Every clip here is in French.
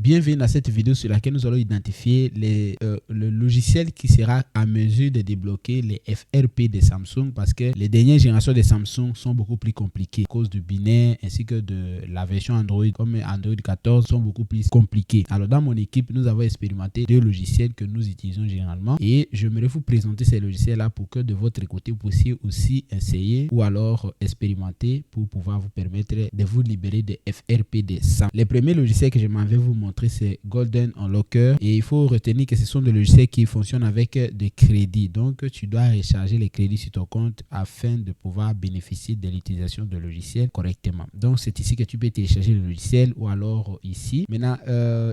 Bienvenue dans cette vidéo sur laquelle nous allons identifier le logiciel qui sera à mesure de débloquer les FRP de Samsung parce que les dernières générations de Samsung sont beaucoup plus compliquées à cause du binaire ainsi que de la version Android comme Android 14 sont beaucoup plus compliquées. Alors dans mon équipe, nous avons expérimenté deux logiciels que nous utilisons généralement et j'aimerais vous présenter ces logiciels-là pour que de votre côté vous puissiez aussi essayer ou alors expérimenter pour pouvoir vous permettre de vous libérer des FRP de Samsung. Les premiers logiciels que je m'en vais vous montrer, c'est Golden Unlocker et il faut retenir que ce sont des logiciels qui fonctionnent avec des crédits. Donc tu dois recharger les crédits sur ton compte afin de pouvoir bénéficier de l'utilisation de logiciels correctement. Donc c'est ici que tu peux télécharger le logiciel ou alors ici. Maintenant,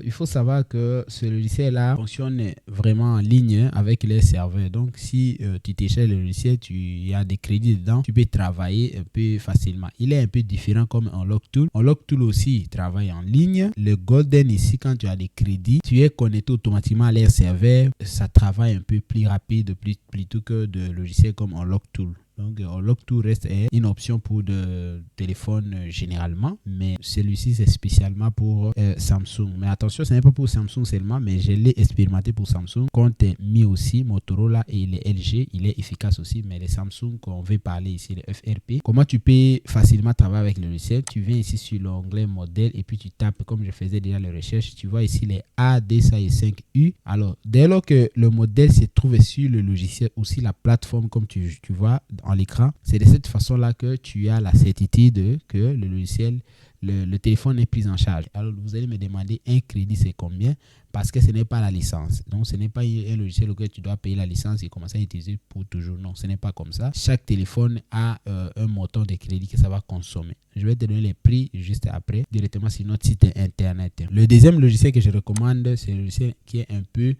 il faut savoir que ce logiciel-là fonctionne vraiment en ligne avec les serveurs. Donc si tu télécharges le logiciel, il y a des crédits dedans, tu peux travailler un peu facilement. Il est un peu différent comme Unlock Tool. Unlock Tool aussi travaille en ligne. Le Golden ici, quand tu as des crédits, tu es connecté automatiquement à leur serveur. Ça travaille un peu plus rapide plutôt que de logiciels comme Unlock Tool. Donc, Unlock Tool reste une option pour de téléphone généralement, mais celui-ci c'est spécialement pour Samsung. Mais attention, ce n'est pas pour Samsung seulement, mais je l'ai expérimenté pour Samsung. Compte Mi aussi, Motorola et les LG, il est efficace aussi, mais les Samsung qu'on veut parler ici, les FRP. Comment tu peux facilement travailler avec le logiciel? Tu viens ici sur l'onglet modèle et puis tu tapes, comme je faisais déjà les recherches, tu vois ici les A205U. Alors, dès lors que le modèle se trouve sur le logiciel, aussi la plateforme, comme tu vois en l'écran, c'est de cette façon-là que tu as la certitude que le logiciel, le téléphone est pris en charge. Alors, vous allez me demander un crédit, c'est combien? Parce que ce n'est pas la licence. Donc, ce n'est pas un logiciel auquel tu dois payer la licence et commencer à utiliser pour toujours. Non, ce n'est pas comme ça. Chaque téléphone a un montant de crédit que ça va consommer. Je vais te donner les prix juste après, directement sur notre site internet. Le deuxième logiciel que je recommande, c'est le logiciel qui est un peu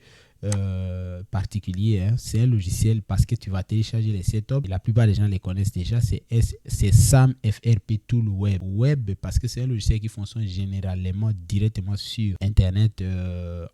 particulier, hein. C'est un logiciel parce que tu vas télécharger les setups et la plupart des gens les connaissent déjà. C'est SAM FRP Tool Web parce que c'est un logiciel qui fonctionne généralement directement sur internet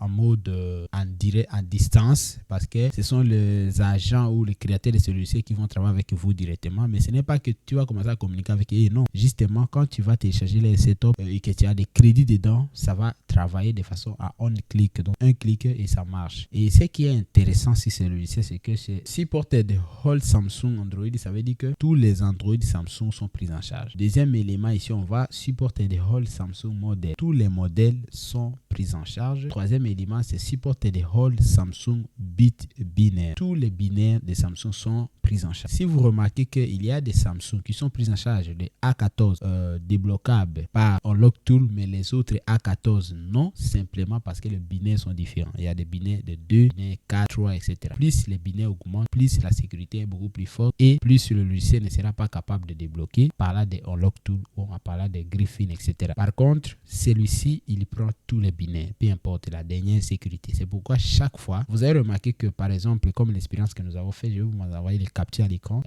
en mode en distance parce que ce sont les agents ou les créateurs de ce logiciel qui vont travailler avec vous directement, mais ce n'est pas que tu vas commencer à communiquer avec eux. Non, justement quand tu vas télécharger les setups et que tu as des crédits dedans, ça va travailler de façon à on click, donc un clic et ça marche. Et ce qui est intéressant sur ce logiciel, c'est que c'est supporte de whole Samsung Android. Ça veut dire que tous les Android Samsung sont pris en charge. Deuxième élément ici, on va supporter de whole Samsung modèles. Tous les modèles sont pris en charge. Troisième élément, c'est supporter de whole Samsung bit binaire. Tous les binaires de Samsung sont pris en charge. Si vous remarquez qu'il y a des Samsung qui sont pris en charge de A14 débloquables par Unlock Tool, mais les autres A14 non, simplement parce que les binaires sont différents. Il y a des binaires de 2, binaires 4, 3, etc. Plus les binaires augmentent, plus la sécurité est beaucoup plus forte et plus le logiciel ne sera pas capable de débloquer par là des Unlock Tool ou par là des Griffin, etc. Par contre, celui-ci, il prend tous les binaires, peu importe la dernière sécurité. C'est pourquoi chaque fois, vous avez remarqué que par exemple, comme l'expérience que nous avons fait, je vais vous envoyer les captures à l'écran.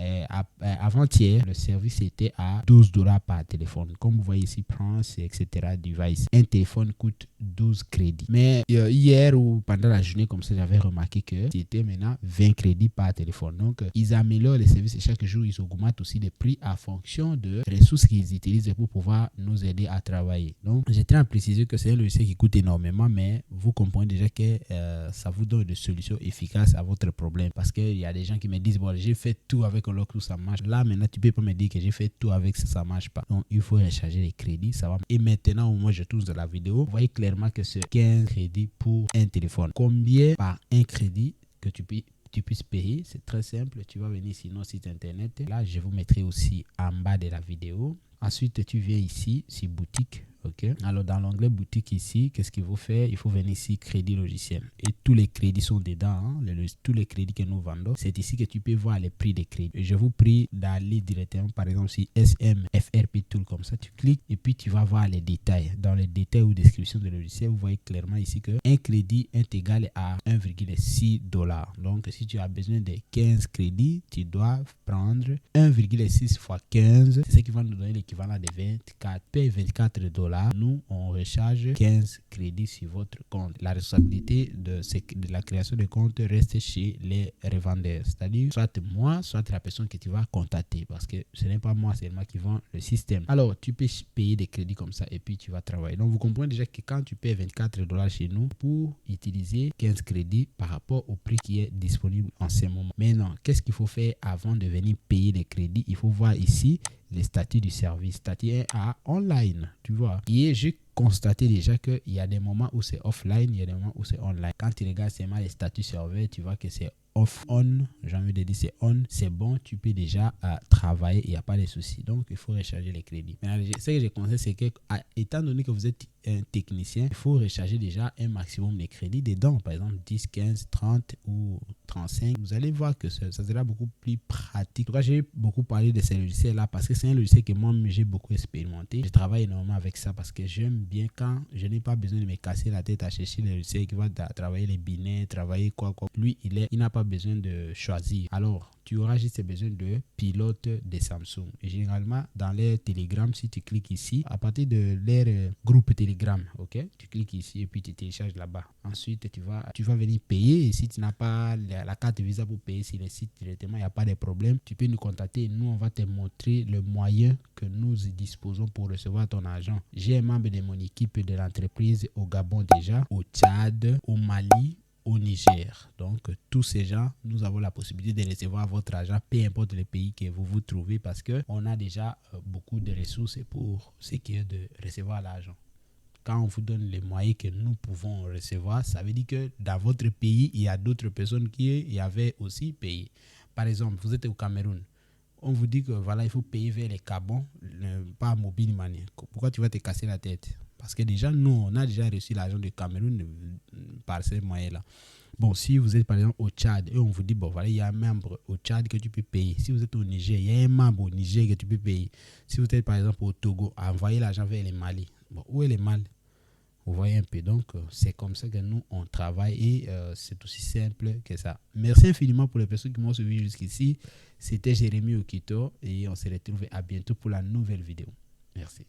Avant-hier, le service était à $12 par téléphone. Comme vous voyez ici, France, etc. Device. Un téléphone coûte 12 crédits. Mais hier ou pendant la journée, comme ça, j'avais remarqué que c'était maintenant 20 crédits par téléphone. Donc, ils améliorent les services et chaque jour, ils augmentent aussi les prix en fonction de ressources qu'ils utilisent pour pouvoir nous aider à travailler. Donc, je tiens à préciser que c'est un logiciel qui coûte énormément, mais vous comprenez déjà que ça vous donne des solutions efficaces à votre problème. Parce qu'il y a des gens qui me disent, bon, j'ai fait tout avec Unlock Tool, ça marche. Là, maintenant, tu peux pas me dire que j'ai fait tout avec ça, ça marche pas. Donc, il faut recharger les crédits, ça va. Et maintenant, au moins, je tourne de la vidéo. Vous voyez clairement que c'est 15 crédits pour un téléphone. Combien par un crédit que tu puisses payer? C'est très simple. Tu vas venir sur notre site internet. Là, je vous mettrai aussi en bas de la vidéo. Ensuite, tu viens ici sur boutique. Ok. Alors, dans l'onglet boutique ici, qu'est-ce qu'il faut faire? Il faut venir ici, crédit logiciel. Et tous les crédits sont dedans. Hein? Tous les crédits que nous vendons. C'est ici que tu peux voir les prix des crédits. Je vous prie d'aller directement, par exemple, sur SM FRP Tool, comme ça. Tu cliques et puis tu vas voir les détails. Dans les détails ou description de logiciel, vous voyez clairement ici que un crédit est égal à 1,6 $. Donc, si tu as besoin de 15 crédits, tu dois prendre 1,6 fois 15. C'est ce qui va nous donner l'équivalent de 24 $. $. Nous, on recharge 15 crédits sur votre compte. La responsabilité de la création de compte reste chez les revendeurs. C'est-à-dire, soit moi, soit la personne que tu vas contacter. Parce que ce n'est pas moi seulement qui vend le système. Alors, tu peux payer des crédits comme ça et puis tu vas travailler. Donc, vous comprenez déjà que quand tu payes $24 chez nous pour utiliser 15 crédits par rapport au prix qui est disponible en ce moment. Maintenant, qu'est-ce qu'il faut faire avant de venir payer les crédits? Il faut voir ici les statuts du service. Statut 1A online, tu vois. Et j'ai constaté déjà qu'il y a des moments où c'est offline, il y a des moments où c'est online. Quand tu regardes seulement les statuts serveurs, tu vois que c'est on, j'ai envie de dire c'est on, c'est bon, tu peux déjà travailler, il n'y a pas de souci. Donc, il faut recharger les crédits. Maintenant, ce que j'ai conseillé, c'est que, étant donné que vous êtes un technicien, il faut recharger déjà un maximum de crédits dedans. Par exemple, 10, 15, 30 ou 35. Vous allez voir que ça sera beaucoup plus pratique. En tout cas, j'ai beaucoup parlé de ces logiciels-là parce que c'est un logiciel que moi, j'ai beaucoup expérimenté. Je travaille énormément avec ça parce que j'aime bien quand je n'ai pas besoin de me casser la tête à chercher le logiciel qui va travailler les binaires, travailler quoi. Lui, il n'a pas besoin de choisir. Alors, tu auras juste besoin de pilote de Samsung. Et généralement, dans leur Telegram, si tu cliques ici, à partir de leur groupe Telegram, ok, tu cliques ici et puis tu télécharges là-bas. Ensuite, tu vas venir payer. Et si tu n'as pas la carte Visa pour payer sur le site directement, il n'y a pas de problème. Tu peux nous contacter. Nous, on va te montrer le moyen que nous disposons pour recevoir ton argent. J'ai un membre de mon équipe de l'entreprise au Gabon déjà, au Tchad, au Mali, au Niger. Donc, tous ces gens, nous avons la possibilité de recevoir votre argent, peu importe le pays que vous vous trouvez, parce qu'on a déjà beaucoup de ressources pour ce qui est de recevoir l'argent. Quand on vous donne les moyens que nous pouvons recevoir, ça veut dire que dans votre pays, il y a d'autres personnes qui y avaient aussi payé. Par exemple, vous êtes au Cameroun. On vous dit que voilà, il faut payer vers les Gabon, pas mobile money. Pourquoi tu vas te casser la tête? Parce que déjà, nous, on a déjà reçu l'argent du Cameroun par ces moyens-là. Bon, si vous êtes par exemple au Tchad, et on vous dit, bon, voilà, il y a un membre au Tchad que tu peux payer. Si vous êtes au Niger, il y a un membre au Niger que tu peux payer. Si vous êtes par exemple au Togo, envoyez l'argent vers les Mali. Bon, où est les Mali? Vous voyez un peu. Donc, c'est comme ça que nous, on travaille et c'est aussi simple que ça. Merci infiniment pour les personnes qui m'ont suivi jusqu'ici. C'était Jérémy Okito et on se retrouve à bientôt pour la nouvelle vidéo. Merci.